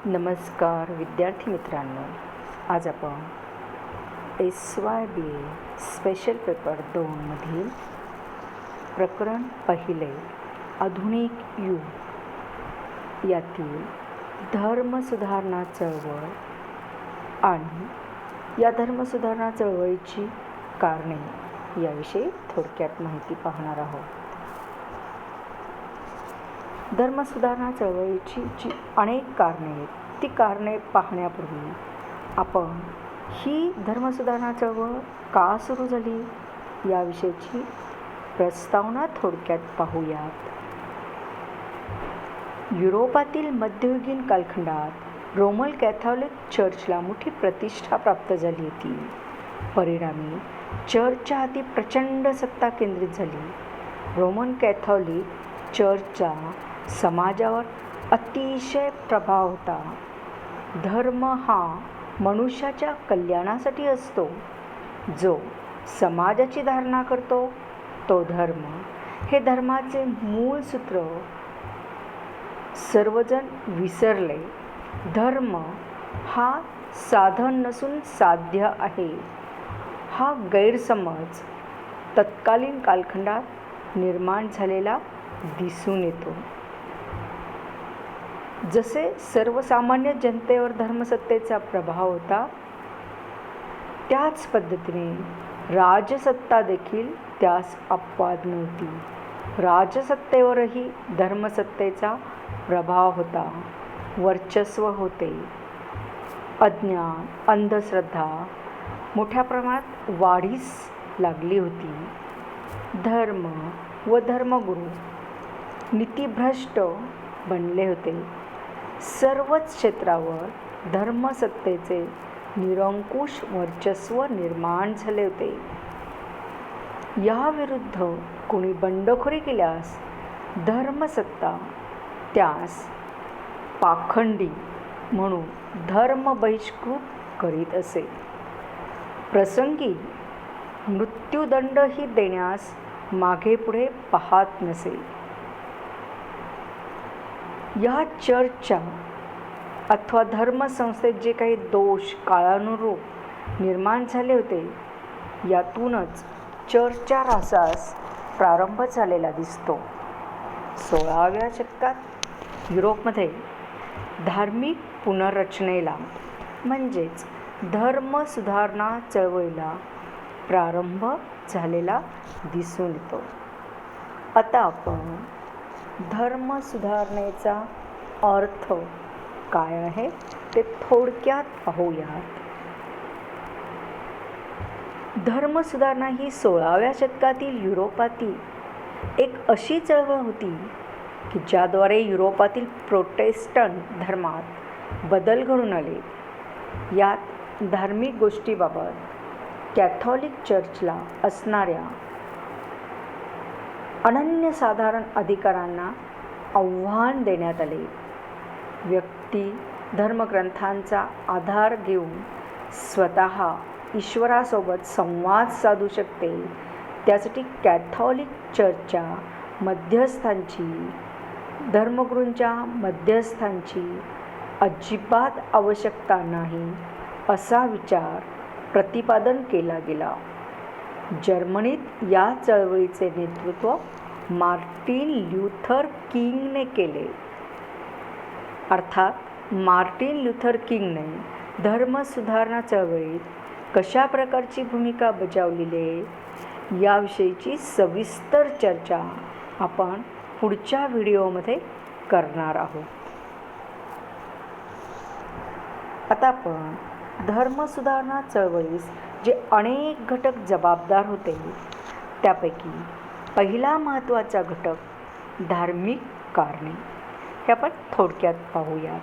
नमस्कार विद्यार्थी मित्रांनो, आज आपण SYBA स्पेशल पेपर 2 मधील प्रकरण पहिले आधुनिक युग यातील धर्मसुधारणा चळवळ आणि या धर्मसुधारणा चळवळीची कारणे याविषयी थोडक्यात माहिती पाहणार आहोत. धर्मसुधारणा चळवळीची जी अनेक कारणे आहेत, ती कारणे पाहण्यापूर्वी आपण ही धर्मसुधारणा चळवळ का सुरू झाली याविषयीची प्रस्तावना थोडक्यात पाहूयात. युरोपातील मध्ययुगीन कालखंडात रोमन कॅथॉलिक चर्चला मोठी प्रतिष्ठा प्राप्त झाली होती. परिणामी चर्चच्या हाती प्रचंड सत्ता केंद्रित झाली. रोमन कॅथॉलिक चर्चचा समाजावर अतिशय प्रभाव होता. धर्म हा मनुष्याच्या कल्याणासाठी असतो. जो समाजाची धारणा करतो तो धर्म. हे धर्माचे मूळ सूत्र सर्वजण विसरले. धर्म हा साधन नसून साध्य आहे, हा गैरसमज तत्कालीन कालखंडात निर्माण झालेला दिसून येतो. जसे सर्वसामान्य जनतेवर धर्मसत्तेचा प्रभाव होता, त्याच पद्धतीने राजसत्ता देखील त्यास अपवाद नव्हती. राजसत्तेवरही धर्मसत्तेचा प्रभाव होता, वर्चस्व होते. अज्ञान, अंधश्रद्धा मोठ्या प्रमाणात वाढीस लागली होती. धर्म व धर्मगुरू नीतिभ्रष्ट बनले होते. सर्वच क्षेत्रावर धर्मसत्तेचे निरंकुश वर्चस्व निर्माण झाले होते. याविरुद्ध कोणी बंडखोरी केल्यास धर्मसत्ता त्यास पाखंडी म्हणून धर्म बहिष्कृत करीत असे. प्रसंगी मृत्यूदंडही देण्यास मागे पुढे पाहत नसे. या चर्चच्या अथवा धर्मसंस्थेत जे काही दोष काळानुरूप निर्माण झाले होते, यातूनच चर्चच्या ऱ्हासास प्रारंभ झालेला दिसतो. 16व्या शतकात युरोपमध्ये धार्मिक पुनर्रचनेला म्हणजेच धर्मसुधारणा चळवळीला प्रारंभ झालेला दिसून येतो. आता आपण धर्मसुधारणेचा अर्थ काय आहे ते थोडक्यात पाहूयात. धर्मसुधारणा ही 16व्या शतकातील युरोपातील एक अशी चळवळ होती की ज्याद्वारे युरोपातील प्रोटेस्टंट धर्मात बदल घडून आले. यात धार्मिक गोष्टीबाबत कॅथॉलिक चर्चला असणाऱ्या अनन्यसाधारण अधिकारांना आव्हान देण्यात आले. व्यक्ती धर्मग्रंथांचा आधार घेऊन स्वतः ईश्वरासोबत संवाद साधू शकते, त्यासाठी कॅथॉलिक चर्चच्या मध्यस्थांची, धर्मगुरूंच्या मध्यस्थांची अजिबात आवश्यकता नाही, असा विचार प्रतिपादन केला गेला. जर्मनीत या चळवळीचे नेतृत्व मार्टिन ल्यूथर किंगने केले. अर्थात मार्टिन ल्यूथर किंगने धर्मसुधारणा चळवळीत कशा प्रकारची भूमिका बजावलेली आहे याविषयीची सविस्तर चर्चा आपण पुढच्या व्हिडिओमध्ये करणार आहोत. आता आपण धर्मसुधारणा चळवळीस जे अनेक घटक जबाबदार होते, त्यापैकी पहिला महत्त्वाचा घटक धार्मिक कारणे हे आपण थोडक्यात पाहूयात.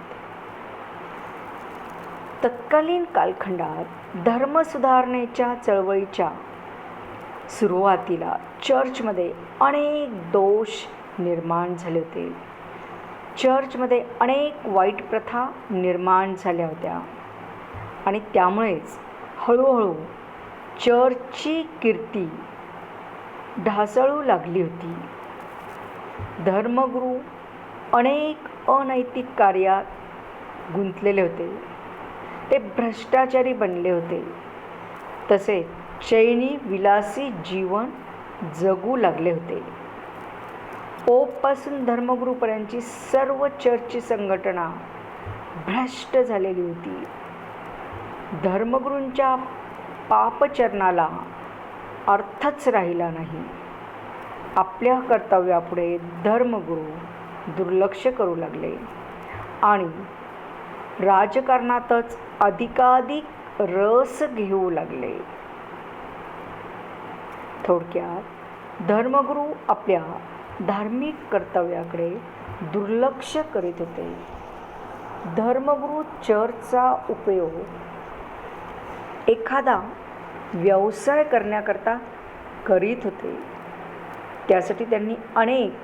तत्कालीन कालखंडात धर्मसुधारणेच्या चळवळीच्या सुरुवातीला चर्चमध्ये अनेक दोष निर्माण झाले होते. चर्चमध्ये अनेक वाईट प्रथा निर्माण झाल्या होत्या आणि त्यामुळेच हळूहळू चर्चची कीर्ती ढासळू लागली होती. धर्मगुरू अनेक अनैतिक कार्यात गुंतलेले होते. ते भ्रष्टाचारी बनले होते. तसेच शयनी विलासी जीवन जगू लागले होते. पोपपासून धर्मगुरूपर्यंतची सर्व चर्चची संघटना भ्रष्ट झालेली होती. धर्मगुरूंच्या पापचरणाला अर्थच राहिला नाही. आपल्या कर्तव्यापुढे धर्मगुरू दुर्लक्ष करू लागले आणि राजकारणातच अधिकाधिक रस घेऊ लागले. थोडक्यात धर्मगुरू आपल्या धार्मिक कर्तव्याकडे दुर्लक्ष करीत होते. धर्मगुरू चर्चचा उपयोग एखादा व्यवसाय करण्याकरता करीत होते. त्यासाठी त्यांनी अनेक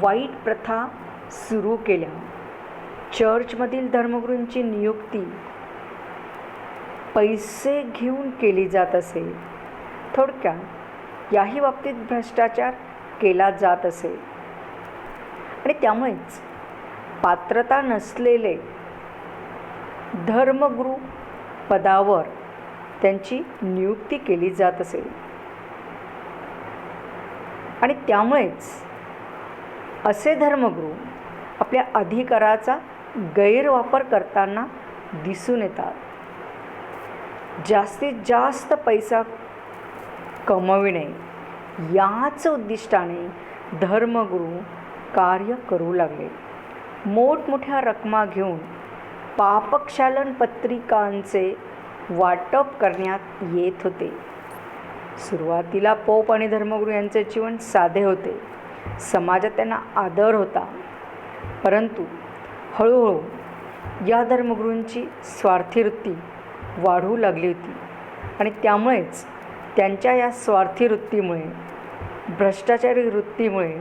वाईट प्रथा सुरू केल्या. चर्चमधील धर्मगुरूंची नियुक्ती पैसे घेऊन केली जात असे. थोडक्यात याही बाबतीत भ्रष्टाचार केला जात असे आणि त्यामुळेच पात्रता नसलेले धर्मगुरू पदावर त्यांची नियुक्ती केली जात असे आणि त्यामुळेच असे धर्मगुरू आपल्या अधिकाराचा गैरवापर करताना दिसून येतात. जास्तीत जास्त पैसा कमविणे याच उद्दिष्टाने धर्मगुरू कार्य करू लागले. मोठमोठ्या रकमा घेऊन पापक्षालन पत्रिकांचे वाटप करण्यात येत होते. सुरुवातीला पोप आणि धर्मगुरू यांचे जीवन साधे होते. समाजात त्यांना आदर होता. परंतु हळूहळू या धर्मगुरूंची स्वार्थी वृत्ती वाढू लागली होती आणि त्यामुळेच त्यांच्या या स्वार्थी वृत्तीमुळे, भ्रष्टाचारी वृत्तीमुळे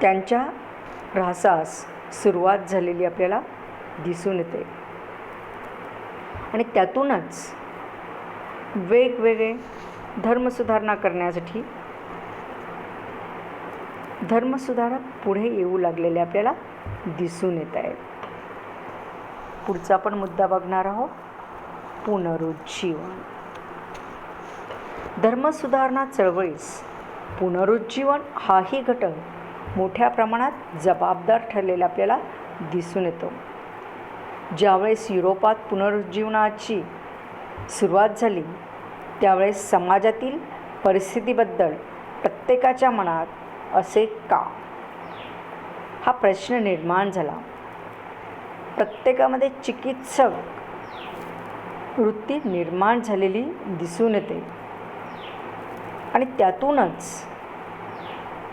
त्यांच्या ऱ्हासास सुरुवात झालेली आपल्याला दिसून येते आणि त्यातूनच वेगवेगळे धर्मसुधारणा करण्यासाठी धर्मसुधारक पुढे येऊ लागलेले आपल्याला दिसून येत आहेत. पुढचा आपण मुद्दा बघणार आहोत, पुनरुज्जीवन. धर्मसुधारणा चळवळीस पुनरुज्जीवन हाही घटक मोठ्या प्रमाणात जबाबदार ठरलेला आपल्याला दिसून येतो. ज्यावेळेस युरोपात पुनरुज्जीवनाची सुरुवात झाली त्यावेळेस समाजातील परिस्थितीबद्दल प्रत्येकाच्या मनात असे का हा प्रश्न निर्माण झाला. प्रत्येकामध्ये चिकित्सक वृत्ती निर्माण झालेली दिसून येते आणि त्यातूनच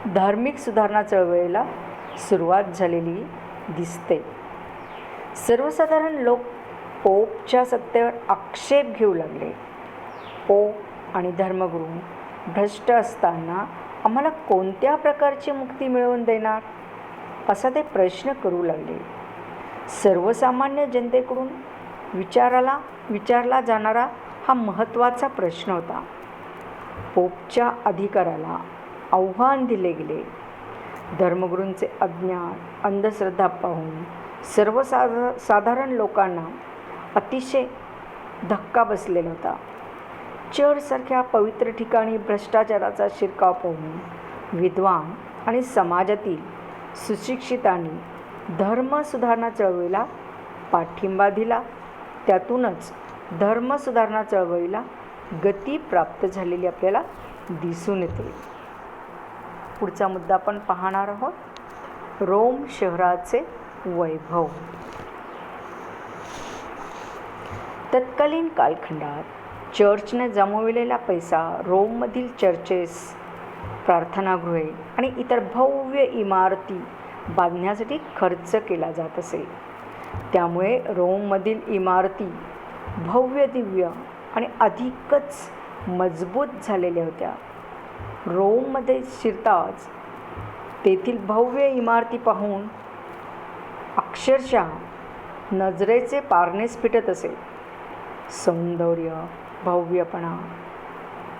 धार्मिक सुधारणा चळवळीला सुरुवात झालेली दिसते. सर्वसाधारण लोक पोपच्या सत्तेवर आक्षेप घेऊ लागले. पोप आणि धर्मगुरू भ्रष्ट असताना आम्हाला कोणत्या प्रकारची मुक्ती मिळवून देणार असा ते प्रश्न करू लागले. सर्वसामान्य जनतेकडून विचारला जाणारा हा महत्त्वाचा प्रश्न होता. पोपच्या अधिकाराला आव्हान दिले गेले. धर्मगुरूंचे अज्ञान, अंधश्रद्धा पाहून सर्वसाधारण लोकांना अतिशय धक्का बसलेला होता. चर्चसारख्या पवित्र ठिकाणी भ्रष्टाचाराचा शिरकाव पाहून विद्वान आणि समाजातील सुशिक्षितांनी धर्मसुधारणा चळवळीला पाठिंबा दिला. त्यातूनच धर्मसुधारणा चळवळीला गती प्राप्त झालेली आपल्याला दिसून येते. पुढचा मुद्दा आपण पाहणार आहोत, रोम शहराचे वैभव. तत्कालीन कालखंडात चर्चने जमविलेला पैसा रोममधील चर्चेस, प्रार्थनागृहे आणि इतर भव्य इमारती बांधण्यासाठी खर्च केला जात असे. त्यामुळे रोममधील इमारती भव्य, दिव्य आणि अधिकच मजबूत झालेल्या होत्या. रोममध्ये शिरताच तेथील भव्य इमारती पाहून अक्षरशः नजरेचे पारणेच फिटत असे. सौंदर्य, भव्यपणा,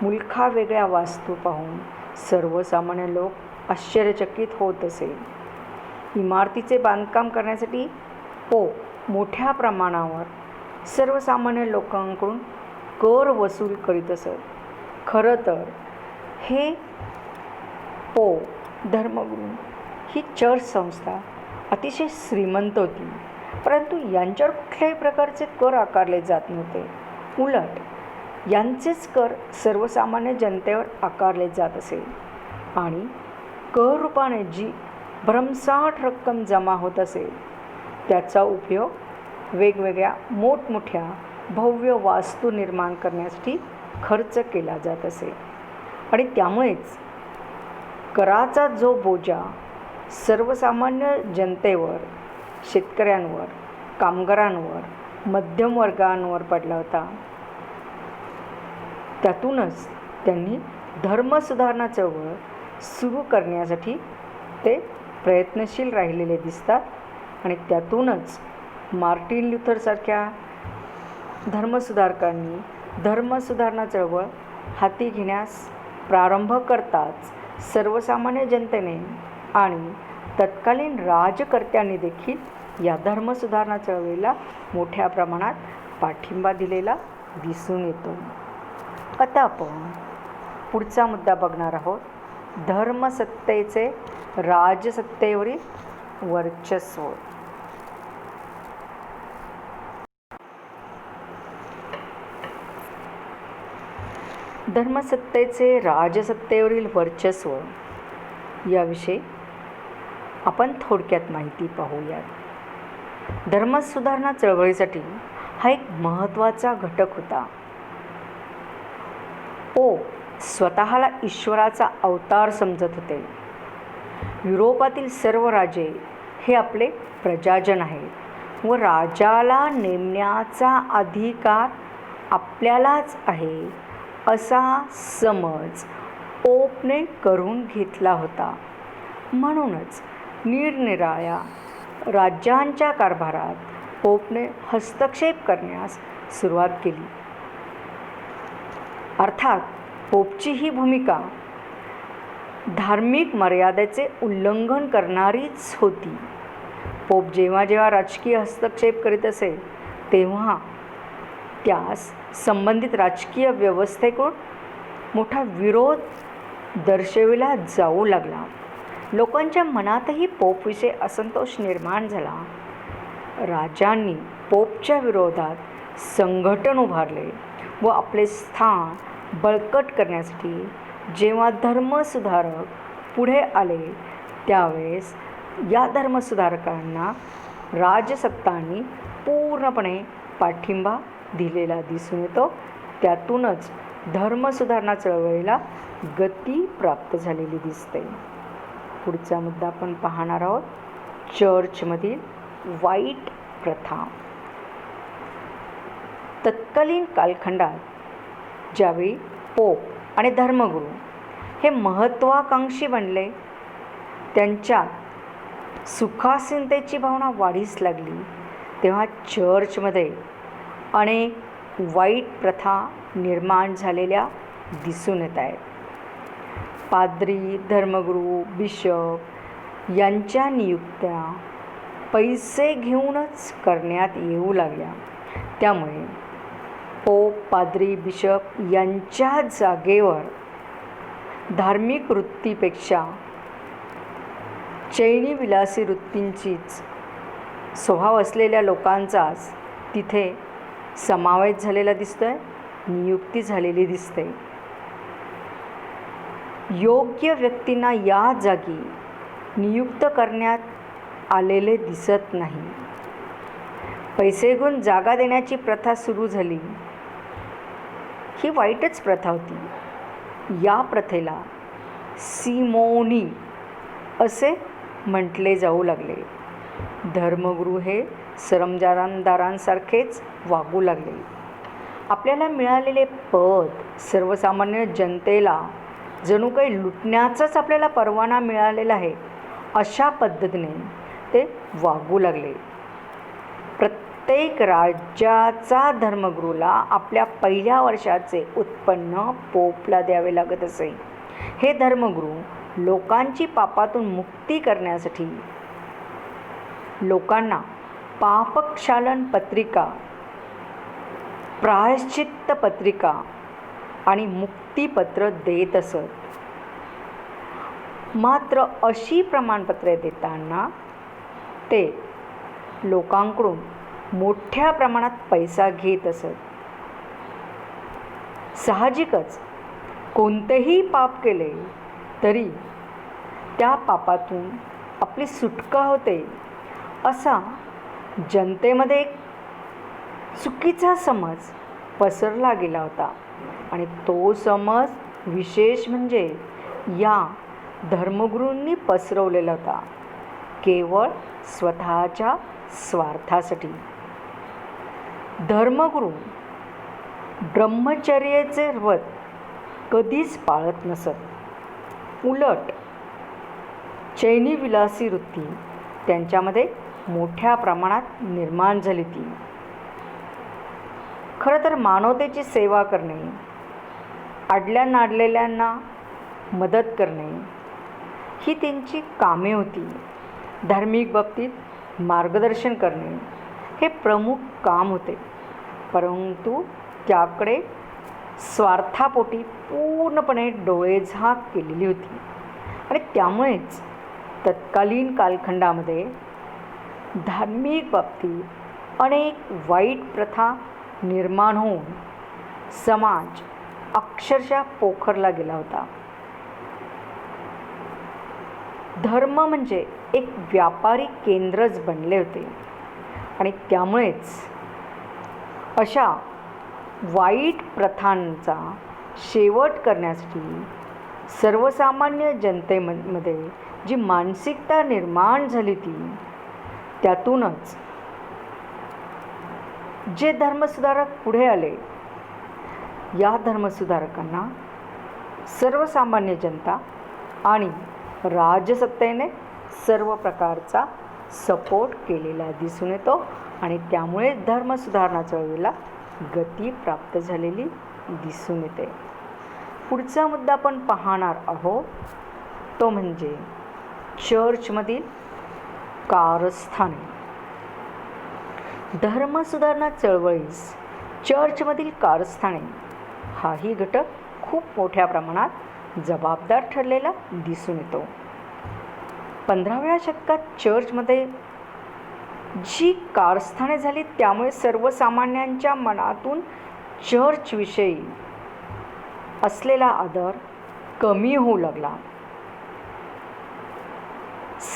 मुलखा वेगळ्या वास्तू पाहून सर्वसामान्य लोक आश्चर्यचकित होत असे. इमारतीचे बांधकाम करण्यासाठी पोप मोठ्या प्रमाणावर सर्वसामान्य लोकांकडून कर वसूल करीत असत. खरं तर हे पोप धर्मगुरू ही चर्च संस्था अतिशय श्रीमंत होती, परंतु यांच्यावर कुठल्याही प्रकारचे कर आकारले जात नव्हते. उलट यांचेच कर सर्वसामान्य जनतेवर आकारले जात असे आणि कर रूपाने जी भरमसाठ रक्कम जमा होत असेल त्याचा उपयोग वेगवेगळ्या मोठमोठ्या भव्य वास्तू निर्माण करण्यासाठी खर्च केला जात असे आणि त्यामुळेच कराचा जो बोजा सर्वसामान्य जनतेवर, शेतकऱ्यांवर, कामगारांवर, मध्यम वर्गांवर पडला होता. त्यातूनच त्यांनी धर्मसुधारणा चळवळ सुरू करण्यासाठी ते प्रयत्नशील राहिलेले दिसतात आणि त्यातूनच मार्टिन ल्युथरसारख्या धर्मसुधारकांनी धर्मसुधारणा चळवळ हाती घेण्यास प्रारंभ करताच सर्वसामान्य जनतेने आणि तत्कालीन राजकर्त्यांनी देखील या धर्मसुधारणा चळवळीला मोठ्या प्रमाणात पाठिंबा दिलेला दिसून येतो. आता आपण पुढचा मुद्दा बघणार आहोत, धर्मसत्तेचे राजसत्तेवरील वर्चस्व. धर्मसत्तेचे राजसत्तेवरील वर्चस्व याविषयी आपण थोडक्यात माहिती पाहूयात. धर्मसुधारणा चळवळीसाठी हा एक महत्त्वाचा घटक होता. पोप स्वतःला ईश्वराचा अवतार समजत होते. युरोपातील सर्व राजे हे आपले प्रजाजन आहेत व राजाला नेमण्याचा अधिकार आपल्यालाच आहे असा समज पोपने करून घेतला होता. म्हणूनच निरनिराळ्या राज्यांच्या कारभारात पोपने हस्तक्षेप करण्यास सुरुवात केली. अर्थात पोपची ही भूमिका धार्मिक मर्यादेचे उल्लंघन करणारीच होती. पोप जेव्हा जेव्हा राजकीय हस्तक्षेप करीत असे तेव्हा त्यास संबंधित राजकीय व्यवस्थेकडून मोठा विरोध दर्शविला जाऊ लागला. लोकांच्या मनातही पोपविषयी असंतोष निर्माण झाला. राजांनी पोपच्या विरोधात संघटन उभारले व आपले स्थान बळकट करण्यासाठी जेव्हा धर्मसुधारक पुढे आले त्यावेळेस या धर्मसुधारकांना राजसत्तांनी पूर्णपणे पाठिंबा दिलेला दिसून येतो. त्यातूनच धर्मसुधारणा चळवळीला गती प्राप्त झालेली दिसते. पुढचा मुद्दा आपण पाहणार आहोत, चर्चमधील वाईट प्रथा. तत्कालीन कालखंडात ज्यावेळी पोप आणि धर्मगुरू हे महत्त्वाकांक्षी बनले, त्यांच्यात सुखासीनतेची भावना वाढीस लागली, तेव्हा चर्चमध्ये अनेक वाईट प्रथा निर्माण झालेल्या दिसून येत आहेत. पाद्री, धर्मगुरू, बिशप यांच्या नियुक्त्या पैसे घेऊनच करण्यात येऊ लागल्या. त्यामुळे पोप, पाद्री, बिशप यांच्या जागेवर धार्मिक वृत्तीपेक्षा चैनी विलासी वृत्तींचीच स्वभाव असलेल्या लोकांचाच तिथे समावेश झालेला दिसतोय, नियुक्ती झालेली दिसते. योग्य व्यक्तींना या जागी नियुक्त करण्यात आलेले दिसत नाही. पैसे घेऊन जागा देण्याची प्रथा सुरू झाली. ही वाईटच प्रथा होती. या प्रथेला सिमोनी असे म्हटले जाऊ लागले. धर्मगुरू हे सरंजामदारांसारखेच वागू लागले. आपल्याला मिळालेले पद सर्वसामान्य जनतेला जणू काही लुटण्याचाच आपल्याला परवाना मिळालेला आहे अशा पद्धतीने ते वागू लागले. प्रत्येक राज्याचा धर्मगुरूला आपल्या पहिल्या वर्षाचे उत्पन्न पोपला द्यावे लागत असे. हे धर्मगुरू लोकांची पापातून मुक्ती करण्यासाठी लोकांना पापक्षालन पत्रिका, प्रायश्चित्त पत्रिका आणि मुक्तीपत्र देत असत. मात्र अशी प्रमाणपत्रे देताना ते लोकांकडून मोठ्या प्रमाणात पैसा घेत असत. साहजिकच कोणतेही पाप केले तरी त्या पापातून आपली सुटका होते असा जनतेमध्ये एक चुकीचा समज पसरला गेला होता. आणि तो समज विशेष म्हणजे या धर्मगुरूंनी पसरवलेला होता, केवळ स्वतःच्या स्वार्थासाठी. धर्मगुरू ब्रह्मचर्याचे व्रत कधीच पाळत नसत. उलट चैनी विलासी वृत्ती त्यांच्यामध्ये मोठ्या प्रमाणात निर्माण झाली ती. खरं तर मानवतेची सेवा करणे, अडल्या नाडलेल्यांना मदत करणे ही त्यांची कामे होती. धार्मिक बाबतीत मार्गदर्शन करणे हे प्रमुख काम होते. परंतु त्याकडे स्वार्थापोटी पूर्णपणे डोळेझाक केलेली होती. आणि त्यामुळेच तत्कालीन कालखंडामध्ये धार्मिक बाबतीत अनेक वाईट प्रथा निर्माण होऊन समाज अक्षरशः पोखरला गेला होता. धर्म म्हणजे एक व्यापारी केंद्रच बनले होते. आणि त्यामुळेच अशा वाईट प्रथांचा शेवट करण्यासाठी सर्वसामान्य जनतेमध्ये जी मानसिकता निर्माण झाली ती, त्यातूनच जे धर्मसुधारक पुढे आले, या धर्मसुधारकांना सर्वसामान्य जनता आणि राजसत्तेने सर्व प्रकारचा सपोर्ट केलेला दिसून येतो. आणि त्यामुळे धर्मसुधारणा चळवळीला गती प्राप्त झालेली दिसून येते. पुढचा मुद्दा आपण पाहणार आहोत तो म्हणजे चर्चमधील कारस्थाने. धर्मसुधारणा चळवळीस चर्चमधील कारस्थाने हाही घटक खूप मोठ्या प्रमाणात जबाबदार ठरलेला दिसून येतो. 15व्या शतकात चर्चमध्ये जी कारस्थाने झाली त्यामुळे सर्वसामान्यांच्या मनातून चर्चविषयी असलेला आदर कमी होऊ लागला.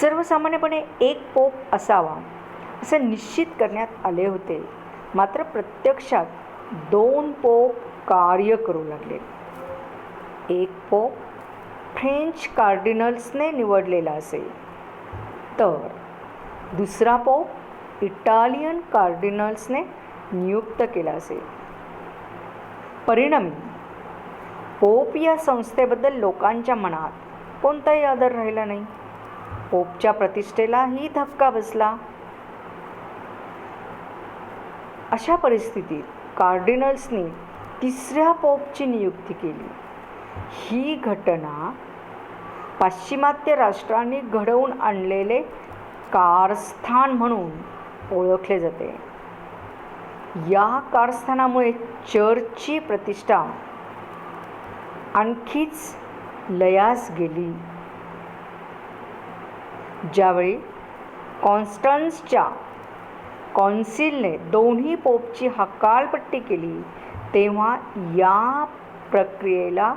सर्वसामान्यपणे एक पोप असावा असे निश्चित करण्यात आले होते. मात्र प्रत्यक्षात 2 पोप कार्य करू लागले. एक पोप फ्रेंच कार्डिनल्सने निवडलेला असेल तर दुसरा पोप इटालियन कार्डिनल्सने नियुक्त केला असेल. परिणामी पोप या संस्थेबद्दल लोकांच्या मनात कोणताही आदर राहिला नाही. पोपच्या प्रतिष्ठेलाही धक्का बसला. अशा परिस्थितीत कार्डिनल्सनी 3ऱ्या पोपची नियुक्ती केली. ही घटना पाश्चिमात्य राष्ट्रांनी घडवून आणलेले कारस्थान म्हणून ओळखले जाते. या कारस्थानामुळे चर्चची प्रतिष्ठा आणखीच लयास गेली. ज्यावेळी कॉन्स्टन्सच्या कौन्सिलने दोन्ही पोपची हकालपट्टी केली तेव्हा या प्रक्रियेला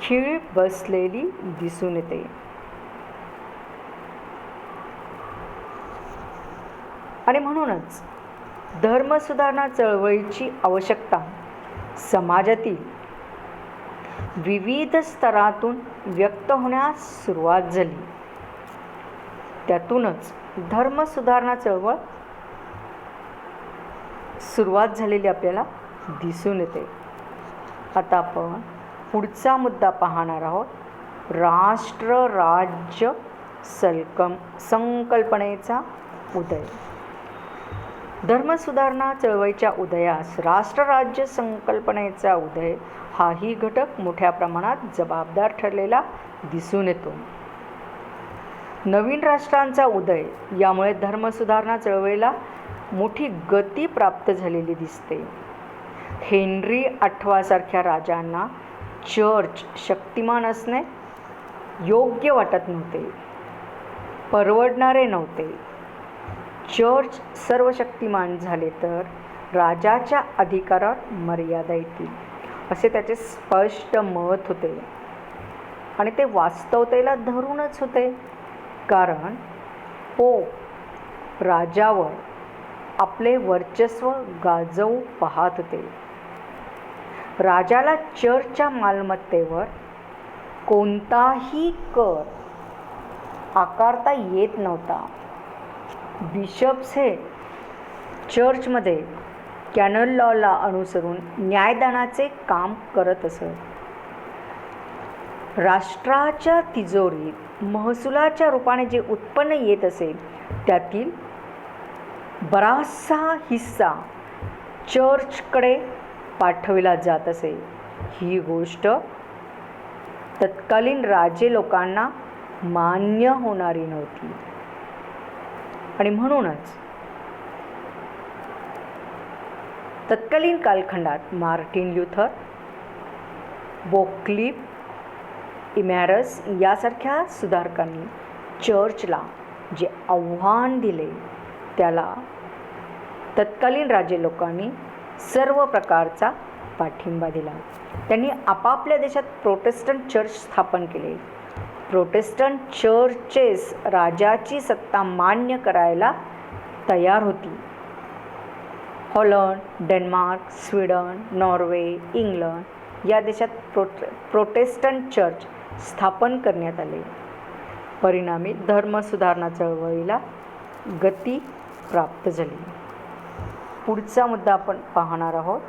खीळ बसलेली दिसून येते. आणि म्हणूनच धर्मसुधारणा चळवळीची आवश्यकता समाजातील विविध स्तरातून व्यक्त होण्यास सुरुवात झाली. त्यातूनच धर्मसुधारणा चळवळ सुरुवात झालेली आपल्याला दिसून येते. आता आपण पुढचा मुद्दा पाहणार आहोत, राष्ट्र राज्य संकल्पनेचा उदय. धर्मसुधारणा चळवळीच्या उदयास राष्ट्रराज्य संकल्पनेचा उदय हाही घटक मोठ्या प्रमाणात जबाबदार ठरलेला दिसून येतो. नवीन राष्ट्रांचा उदय यामुळे धर्मसुधारणा चळवळीला मोठी गती प्राप्त झालेली दिसते. हेनरी 8 सारख्या राजांना चर्च शक्तिमान असणे योग्य वाटत नव्हते, परवडणारे नव्हते. चर्च सर्वशक्तिमान झाले तर राजाच्या अधिकारावर मर्यादा येतील असे त्याचे स्पष्ट मत होते आणि ते वास्तवतेला धरूनच होते. कारण पोप राजावर आपले वर्चस्व गाजवू पाहत होते. राजाला चर्चच्या मालमत्तेवर कोणताही कर आकारता येत नव्हता. बिशप्स हे चर्चमध्ये कॅनल लॉला अनुसरून न्यायदानाचे काम करत असत. राष्ट्राच्या तिजोरीत महसुलाच्या रूपाने जे उत्पन्न येत असे त्यातील बराचसा हिस्सा चर्चकडे पाठविला जात असे. ही गोष्ट तत्कालीन राजे लोकांना मान्य होणारी नव्हती आणि म्हणूनच तत्कालीन कालखंडात मार्टिन ल्यूथर, बोक्लिफ, इमॅरस यासारख्या सुधारकांनी चर्चला जे आव्हान दिले त्याला तत्कालीन राजे लोकांनी सर्व प्रकारचा पाठिंबा दिला. त्यांनी आपापल्या देशात प्रोटेस्टंट चर्च स्थापन केले. प्रोटेस्टंट चर्चेस राजाची सत्ता मान्य करायला तयार होती. Holland, Denmark, Sweden, Norway, England या देशात प्रोटेस्टंट चर्च स्थापन करण्यात आले. परिणामी धर्मसुधारणा चळवळीला गती प्राप्त झाली. पुढचा मुद्दा आपण पाहणार आहोत,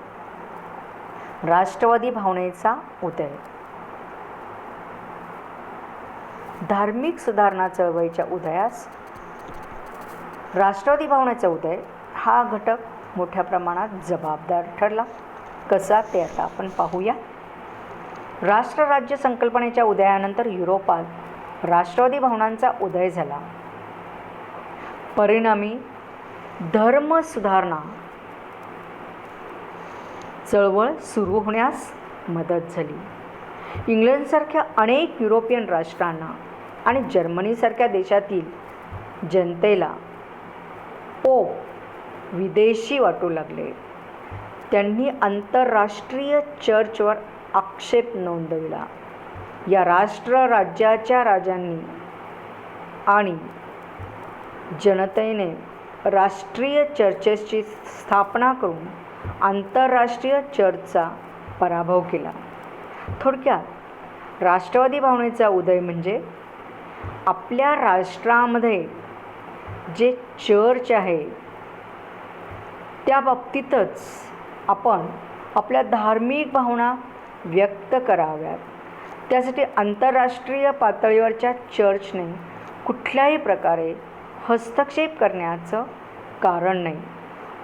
राष्ट्रवादी भावनेचा उदय. धार्मिक सुधारणा चळवळीच्या उदयास राष्ट्रवादी भावनेचा उदय हा घटक मोठ्या प्रमाणात जबाबदार ठरला. कसा ते आता आपण पाहूया. राष्ट्रराज्य संकल्पनेच्या उदयानंतर युरोपात राष्ट्रवादी भावनांचा उदय झाला. परिणामी धर्मसुधारणा चळवळ सुरू होण्यास मदत झाली. इंग्लंडसारख्या अनेक युरोपियन राष्ट्रांना आणि जर्मनीसारख्या देशातील जनतेला पोप विदेशी वाटू लागले. त्यांनी आंतरराष्ट्रीय चर्चवर आक्षेप नोंदविला. या राज्याच्या राजांनी आणि जनतेने राष्ट्रीय चर्चेसची स्थापना करून आंतरराष्ट्रीय चर्चचा पराभव केला. थोडक्यात राष्ट्रवादी भावनेचा उदय म्हणजे आपल्या राष्ट्रामध्ये जे चर्च आहे त्या बाबतीतच आपण आपल्या धार्मिक भावना व्यक्त कराव्यात. त्यासाठी आंतरराष्ट्रीय पातळीवरच्या चर्चने कुठल्याही प्रकारे हस्तक्षेप करण्याचं कारण नाही.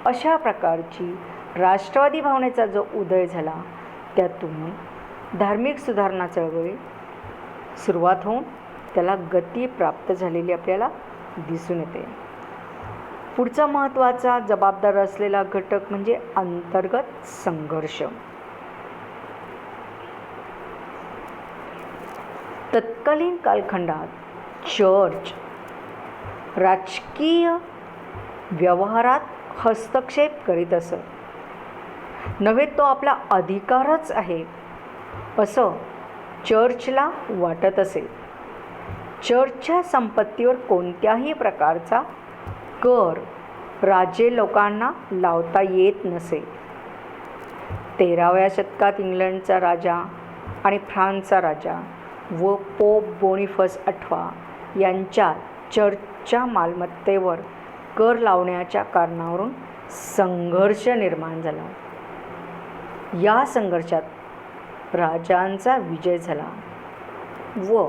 अशा प्रकारची राष्ट्रवादी भावनेचा जो उदय झाला त्यातून धार्मिक सुधारणा चळवळी सुरुवात होऊन त्याला गती प्राप्त झालेली आपल्याला दिसून येते. पुढचा महत्त्वाचा जबाबदार असलेला घटक म्हणजे अंतर्गत संघर्ष. तत्कालीन कालखंडात चर्च राजकीय व्यवहारात हस्तक्षेप करीत असत. नव्हे तो आपला अधिकारच आहे असं चर्चला वाटत असे. चर्चच्या संपत्तीवर कोणत्याही प्रकारचा कर राजे लोकांना लावता येत नसे. 13व्या शतकात इंग्लंडचा राजा आणि फ्रान्सचा राजा व पोप बोनिफस 8 यांच्या चर्चच्या मालमत्तेवर कर लावण्याच्या कारणावरून संघर्ष निर्माण झाला. या संघर्षात राजांचा विजय झाला व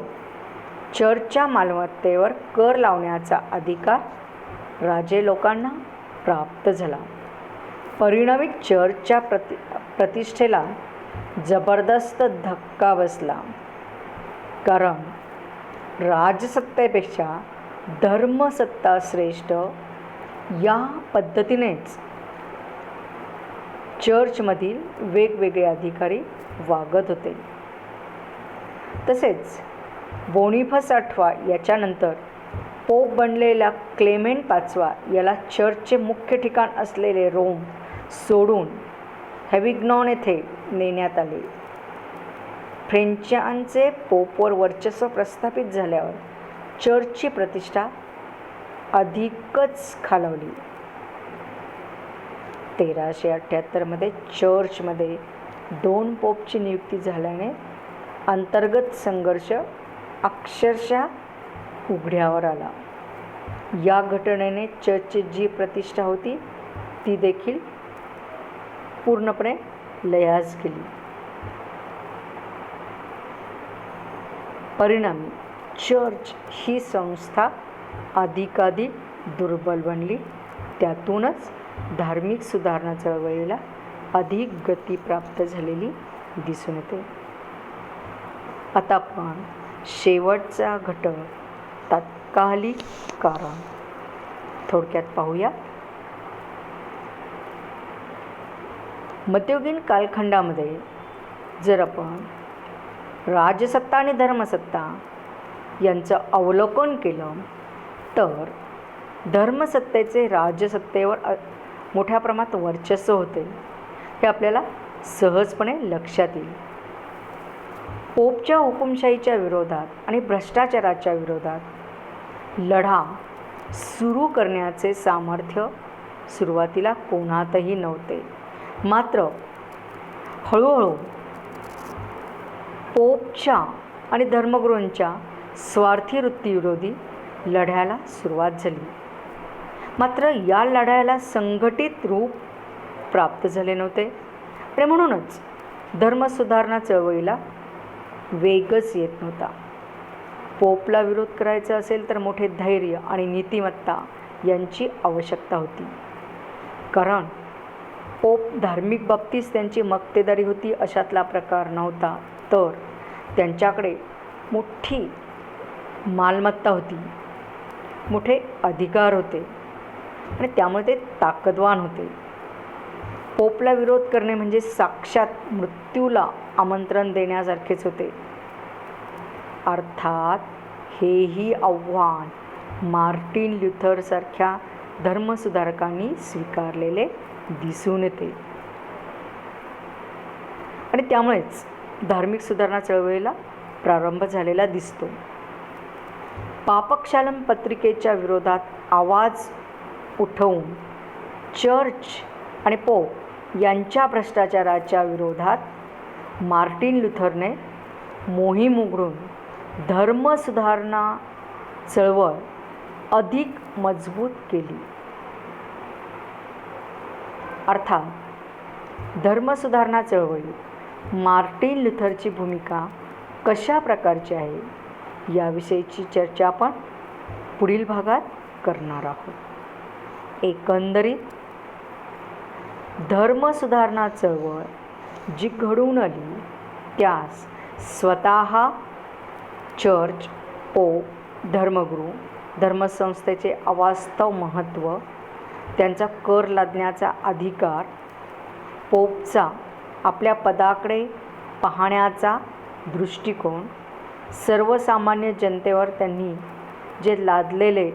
चर्चच्या मालमत्तेवर कर लावण्याचा अधिकार राजे लोकांना प्राप्त झाला. परिणामी चर्चच्या प्रतिष्ठेला जबरदस्त धक्का बसला. कारण राजसत्तेपेक्षा धर्मसत्ता श्रेष्ठ या पद्धतीनेच चर्चमधील वेगवेगळे अधिकारी वागत होते. तसेच बोनिफस 8वा याच्यानंतर पोप बनलेला क्लेमेंट 5वा याला चर्चचे मुख्य ठिकाण असलेले रोम सोडून हॅव्हिग्नॉन येथे नेण्यात आले. फ्रेंचांचे पोपवर वर्चस्व प्रस्थापित झाल्यावर चर्चची प्रतिष्ठा अधिकच खालावली. 1378 चर्चमध्ये 2 पोपची नियुक्ती झाल्याने अंतर्गत संघर्ष अक्षरशः उघड्यावर आला. या घटनेने चर्चची जी प्रतिष्ठा होती ती देखील पूर्णपणे लयास गेली. परिणामी चर्च ही संस्था अधिकाधिक दुर्बल बनली. त्यातूनच धार्मिक सुधारणा चळवळीला अधिक गती प्राप्त झालेली दिसून येते. आता आपण शेवटचा घटक तात्कालिक कारण थोडक्यात पाहूया. मध्ययुगीन कालखंडामध्ये जर आपण राजसत्ता आणि धर्मसत्ता यांचं अवलोकन केलं तर धर्मसत्तेचे राजसत्तेवर मोठ्या प्रमाणात वर्चस्व होते हे आपल्याला सहजपणे लक्षात येईल. पोपच्या हुकुमशाहीच्या विरोधात आणि भ्रष्टाचाराच्या विरोधात लढा सुरू करण्याचे सामर्थ्य सुरुवातीला कोणातही नव्हते. मात्र हळूहळू पोपच्या आणि धर्मगुरूंच्या स्वार्थी वृत्तीविरोधी लढ्याला सुरुवात झाली. मात्र या लढ्याला संघटित रूप प्राप्त झाले नव्हते आणि म्हणूनच धर्मसुधारणा चळवळीला वेगच येत नव्हता. पोपला विरोध करायचा असेल तर मोठे धैर्य आणि नीतिमत्ता यांची आवश्यकता होती. कारण पोप धार्मिक बाबतीत त्यांची मक्तेदारी होती अशातला प्रकार नव्हता, तर त्यांच्याकडे मोठी मालमत्ता होती, मोठे अधिकार होते आणि त्यामुळे ते ताकदवान होते. पोपला विरोध करणे म्हणजे साक्षात मृत्यूला आमंत्रण देण्यासारखेच होते. अर्थात हेही आव्हान मार्टिन ल्युथरसारख्या धर्मसुधारकांनी स्वीकारलेले दिसून येते आणि त्यामुळेच धार्मिक सुधारणा चळवळीला प्रारंभ झालेला दिसतो. पापक्षालन पत्रिकेच्या विरोधात आवाज उठवून चर्च आणि पोप यांच्या भ्रष्टाचाराच्या विरोधात मार्टिन ल्युथरने मोहीम उघडून धर्मसुधारणा चळवळ अधिक मजबूत केली. अर्थात धर्मसुधारणा चळवळीत मार्टिन ल्युथरची भूमिका कशा प्रकारची आहे याविषयीची चर्चा आपण पुढील भागात करणार आहोत. एकंदरीत धर्मसुधारणा चळवळ जी घडून आली त्यास स्वतः चर्च, पोप, धर्मगुरू, धर्मसंस्थेचे अवास्तव महत्त्व, त्यांचा कर लादण्याचा अधिकार, पोपचा आपल्या पदाकडे पाहण्याचा दृष्टिकोन, सर्वसामान्य जनतेवर त्यांनी जे लादलेले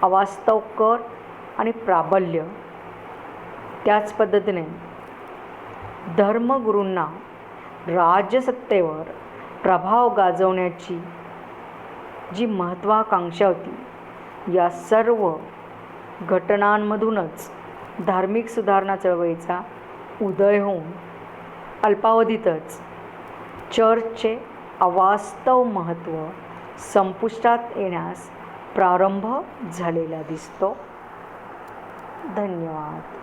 अवास्तव कर आणि प्राबल्य, त्याच पद्धतीने धर्मगुरूंना राजसत्तेवर प्रभाव गाजवण्याची जी महत्त्वाकांक्षा होती, या सर्व घटनांमधूनच धार्मिक सुधारणा चळवळीचा उदय होऊन अल्पावधीतच चर्चचे अवास्तव महत्त्व संपुष्टात येण्यास प्रारंभ झालेला दिसतो. धन्यवाद.